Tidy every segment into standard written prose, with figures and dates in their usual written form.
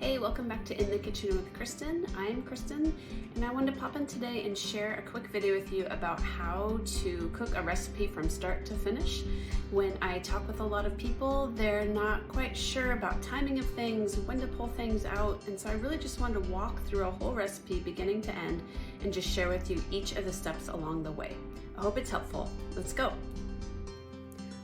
Hey, welcome back to In the Kitchen with Kristen. I'm Kristen, and I wanted to pop in today and share a quick video with you about how to cook a recipe from start to finish. When I talk with a lot of people, they're not quite sure about timing of things, when to pull things out, and so I really just wanted to walk through a whole recipe beginning to end and just share with you each of the steps along the way. I hope it's helpful. Let's go.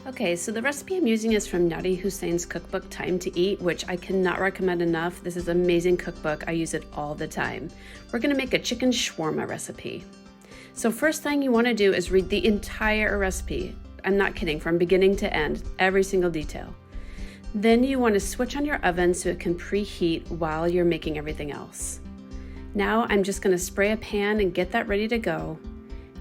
Okay, so the recipe I'm using is from Nadi Hussein's cookbook, Time to Eat, which I cannot recommend enough. This is an amazing cookbook. I use it all the time. We're gonna make a chicken shawarma recipe. So first thing you wanna do is read the entire recipe. I'm not kidding, from beginning to end, every single detail. Then you wanna switch on your oven so it can preheat while you're making everything else. Now I'm just gonna spray a pan and get that ready to go,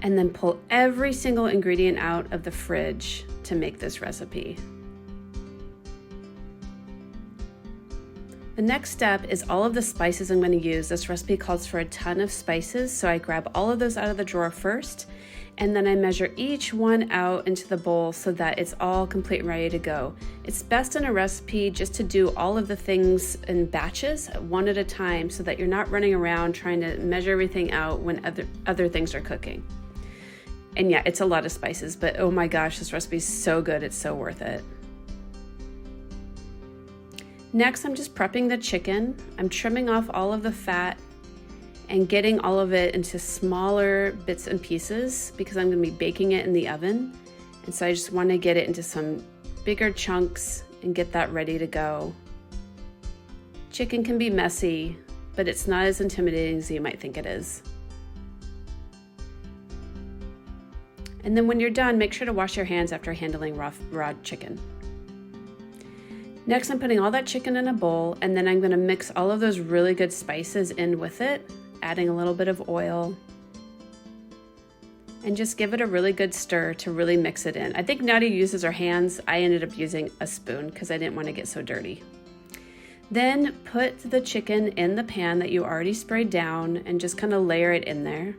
and then pull every single ingredient out of the fridge to make this recipe. The next step is all of the spices I'm going to use. This recipe calls for a ton of spices, so I grab all of those out of the drawer first, and then I measure each one out into the bowl so that it's all complete and ready to go. It's best in a recipe just to do all of the things in batches, one at a time, so that you're not running around trying to measure everything out when other things are cooking. And yeah, it's a lot of spices, but oh my gosh, this recipe is so good, it's so worth it. Next, I'm just prepping the chicken. I'm trimming off all of the fat and getting all of it into smaller bits and pieces because I'm gonna be baking it in the oven. And so I just wanna get it into some bigger chunks and get that ready to go. Chicken can be messy, but it's not as intimidating as you might think it is. And then when you're done, make sure to wash your hands after handling raw chicken. Next, I'm putting all that chicken in a bowl, and then I'm gonna mix all of those really good spices in with it, adding a little bit of oil, and just give it a really good stir to really mix it in. I think Nadi uses her hands. I ended up using a spoon because I didn't want to get so dirty. Then put the chicken in the pan that you already sprayed down and just kind of layer it in there.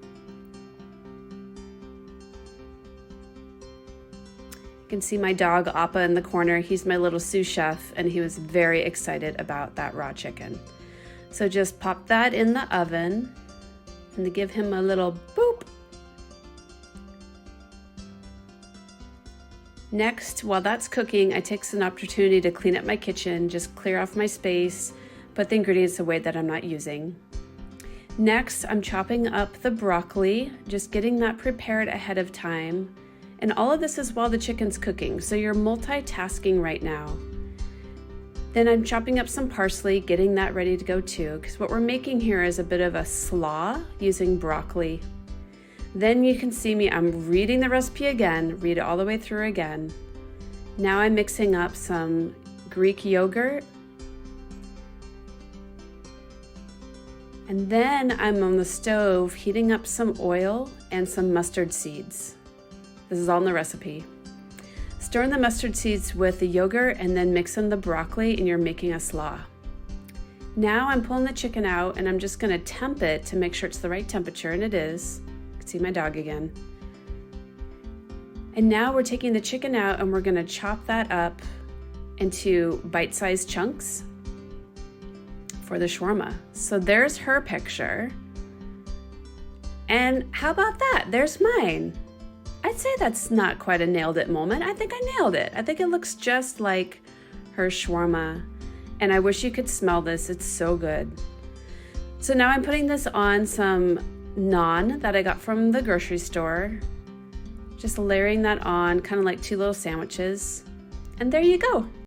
You can see my dog Appa in the corner. He's my little sous chef, and he was very excited about that raw chicken. So just pop that in the oven and to give him a little boop. Next, while that's cooking, I take an opportunity to clean up my kitchen, just clear off my space, put the ingredients away that I'm not using. Next, I'm chopping up the broccoli, just getting that prepared ahead of time. And all of this is while the chicken's cooking, so you're multitasking right now. Then I'm chopping up some parsley, getting that ready to go too, because what we're making here is a bit of a slaw using broccoli. Then you can see me, I'm reading the recipe again, read it all the way through again. Now I'm mixing up some Greek yogurt. And then I'm on the stove heating up some oil and some mustard seeds. This is all in the recipe. Stir in the mustard seeds with the yogurt and then mix in the broccoli and you're making a slaw. Now I'm pulling the chicken out and I'm just gonna temp it to make sure it's the right temperature, and it is. You can see my dog again. And now we're taking the chicken out and we're gonna chop that up into bite-sized chunks for the shawarma. So there's her picture. And how about that? There's mine. I'd say that's not quite a nailed it moment. I think I nailed it. I think it looks just like her shawarma. And I wish you could smell this. It's so good. So now I'm putting this on some naan that I got from the grocery store. Just layering that on, kind of like two little sandwiches. And there you go.